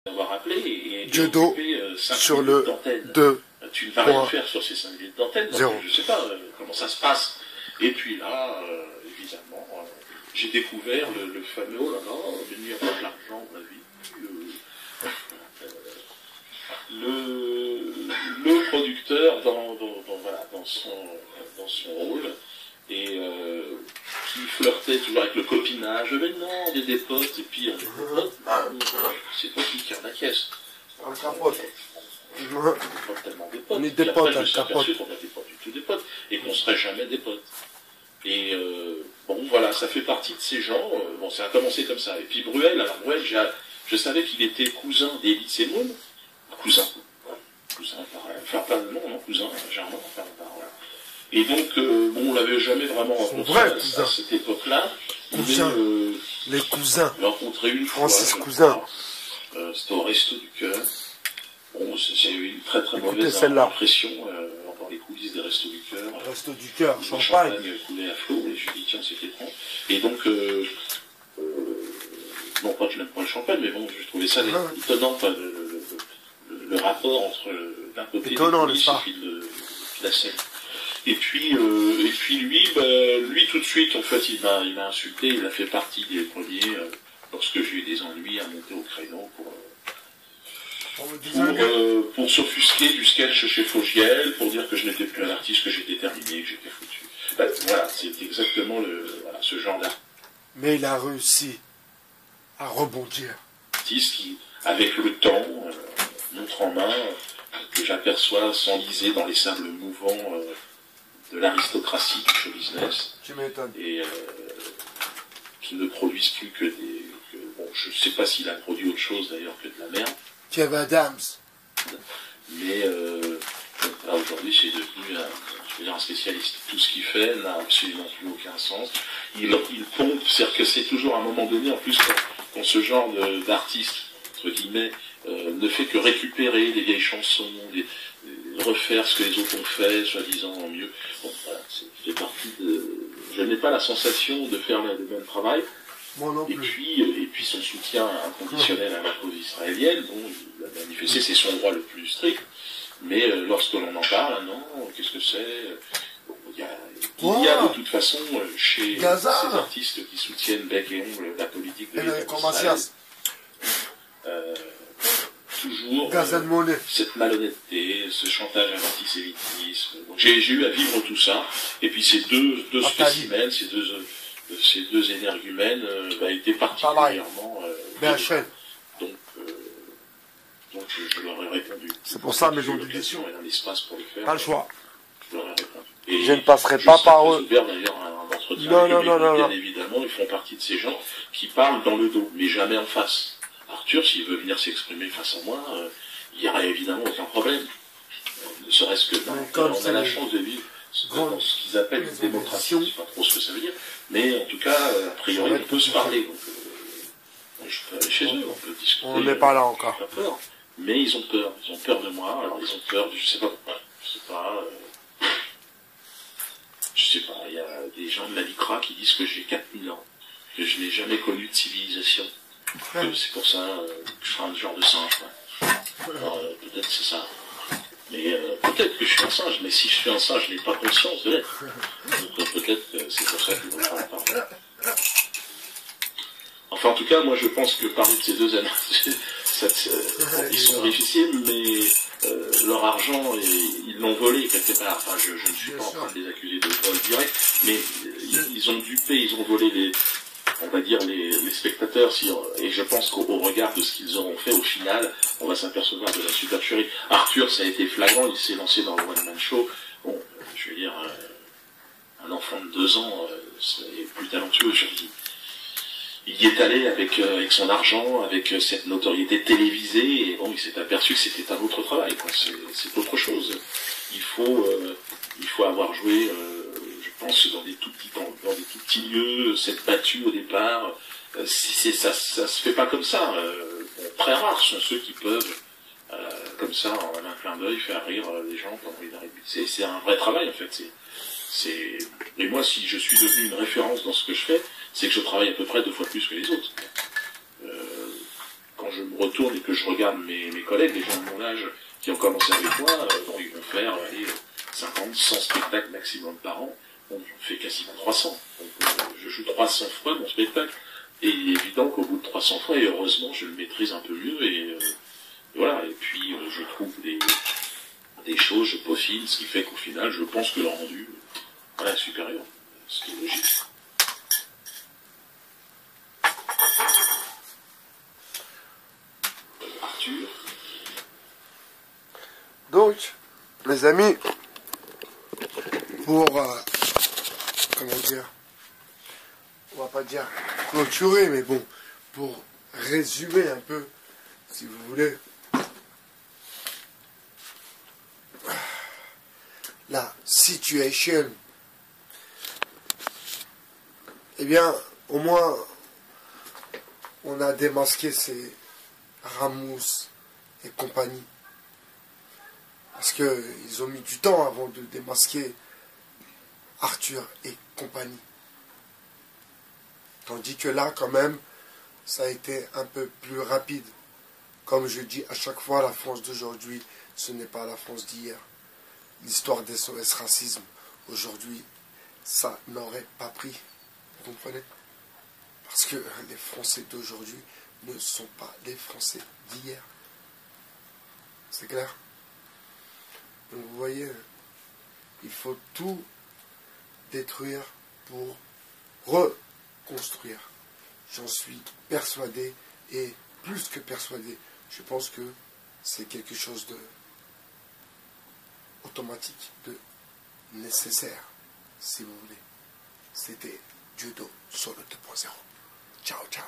d'avoir appelé et Diodo occupé 5 sur minutes le d'antenne. 2. Tu ne vas rien faire sur ces 5 minutes d'antenne, donc 0. je ne sais pas comment ça se passe. Et puis là, évidemment, j'ai découvert le fameux, oh là là, venu avec l'argent, on l'a vu, le producteur dans son rôle, et qui flirtait toujours avec le copinage, mais non, on est des potes, et puis on est des potes, c'est toi qui tire la caisse. Un capote. On n'est pas tellement des potes. On est des Et après, potes, je me un suis capote. aperçu qu'on n'était pas du tout des potes, et qu'on ne serait jamais des potes. Et bon, voilà, ça fait partie de ces gens, bon, ça a commencé comme ça. Et puis Bruel, alors Bruel, je savais qu'il était cousin d'Elie Semoun, cousin par non, cousin, germain, voilà. Et donc, bon, on l'avait jamais vraiment rencontré à cette époque-là. Cousin. Les cousins. Je l'ai rencontré une fois. Francis Cousin. C'était au Resto du Cœur. Bon, j'ai eu une très très Écoutez mauvaise celle-là. impression dans les coulisses des Restos du Cœur. Resto du Cœur, Le champagne. coulait à flot, et je lui dis tiens, c'est étrange. Et donc, non pas que je n'aime pas le champagne, mais bon, je trouvais ça étonnant, le rapport entre d'un côté étonnant, les coulisses et puis la scène. Et puis lui tout de suite, en fait, il m'a insulté, il a fait partie des premiers, lorsque j'ai eu des ennuis, à monter au créneau pour s'offusquer du sketch chez Fogiel, pour dire que je n'étais plus un artiste, que j'étais terminé, que j'étais foutu. Ben, voilà, c'est exactement ce genre d'artiste. Mais il a réussi à rebondir. Qui, avec le temps, montre en main, que j'aperçois s'enliser dans les sables mouvants de l'aristocratie du show business. Tu m'étonnes. Et qui ne produisent plus que des... bon, je ne sais pas s'il a produit autre chose d'ailleurs que de la merde. Kev Adams. Mais là, aujourd'hui, c'est devenu un spécialiste. Tout ce qu'il fait n'a absolument plus aucun sens. Il pompe, c'est-à-dire que c'est toujours à un moment donné, en plus, quand ce genre d'artiste, entre guillemets, ne fait que récupérer des vieilles chansons, refaire ce que les autres ont fait, soi-disant en mieux. Bon, voilà, c'est fait partie de... Je n'ai pas la sensation de faire le même travail. Moi non plus. Et puis son soutien inconditionnel à la cause israélienne, bon, il a manifesté, c'est son droit le plus strict, mais lorsque l'on en parle, non, qu'est-ce que c'est bon, il y a de toute façon, chez ces artistes qui soutiennent bec et ongle la politique de l'État d'Israël, toujours cette malhonnêteté, ce chantage à l'antisémitisme. Donc j'ai eu à vivre tout ça, et puis ces deux spécimens, ces deux énergumènes étaient particulièrement donc je leur ai répondu. C'est pour ça maison d'édition. Il y a un espace pour le faire. Pas le choix. Je leur ai répondu. Et je ne passerai pas par eux. Ouvert d'ailleurs un entretien. Non. Bien évidemment, ils font partie de ces gens qui parlent dans le dos, mais jamais en face. Arthur, s'il veut venir s'exprimer face à moi, il n'y aurait évidemment aucun problème. Ne serait-ce que on a la chance de vivre dans ce qu'ils appellent une démocratie, je ne sais pas trop ce que ça veut dire, mais en tout cas, a priori, on peut se parler. Donc, je peux aller chez eux, on peut discuter. On n'est pas là encore. Pas peur. Mais ils ont peur de moi, alors ils ont peur, je sais pas pourquoi, il y a des gens de la LICRA qui disent que j'ai 4000 ans, que je n'ai jamais connu de civilisation, que c'est pour ça que je serai un genre de singe, alors peut-être c'est ça. Mais peut-être que je suis un singe, mais si je suis un singe, je n'ai pas conscience de l'être. Donc peut-être que c'est pour ça qu'ils vont faire la parole. Enfin, en tout cas, moi je pense que parmi ces deux années, ils sont richissimes, mais leur argent, ils l'ont volé quelque part. Enfin, je ne suis pas en train de les accuser de vol direct, mais ils ont dupé, ils ont volé on va dire les spectateurs, et je pense qu'au regard de ce qu'ils auront fait, au final, on va s'apercevoir de la supercherie. Arthur, ça a été flagrant, il s'est lancé dans le one-man show. Bon, je veux dire, un enfant de 2 ans, c'est plus talentueux, je dis. Il y est allé avec son argent, avec cette notoriété télévisée, et bon, il s'est aperçu que c'était un autre travail, quoi. C'est autre chose. Il faut avoir joué, je pense, dans des tout petits lieux, s'être battu au départ. Ça se fait pas comme ça. Bon, très rares sont ceux qui peuvent, comme ça, en un clin d'œil, faire rire les gens pendant une heure et demie. C'est un vrai travail, en fait. Et moi, si je suis devenu une référence dans ce que je fais, c'est que je travaille à peu près 2 fois plus que les autres. Quand je me retourne et que je regarde mes collègues, les gens de mon âge qui ont commencé avec moi, bon, ils vont faire allez, 50, 100 spectacles maximum par an. On fait quasiment 300. Donc, je joue 300 fois mon spectacle. Et il est évident qu'au bout de 300 fois, et heureusement, je le maîtrise un peu mieux. Et voilà. Et puis, je trouve des choses, je peaufine, ce qui fait qu'au final, je pense que le rendu est supérieur. Ce qui est logique. Arthur. Donc, mes amis, pour, comment dire, on va pas dire clôturer, mais bon, pour résumer un peu, si vous voulez, la situation, eh bien, au moins, on a démasqué ces Ramos et compagnie. Parce qu'ils ont mis du temps avant de démasquer Arthur et compagnie. Tandis que là, quand même, ça a été un peu plus rapide. Comme je dis à chaque fois, la France d'aujourd'hui, ce n'est pas la France d'hier. L'histoire des SOS Racisme, aujourd'hui, ça n'aurait pas pris. Vous comprenez? Parce que les Français d'aujourd'hui ne sont pas les Français d'hier. C'est clair? Donc vous voyez, il faut tout détruire pour reconstruire. J'en suis persuadé, et plus que persuadé, je pense que c'est quelque chose de automatique, de nécessaire, si vous voulez. C'était Judo Solo 2.0. Ciao, ciao.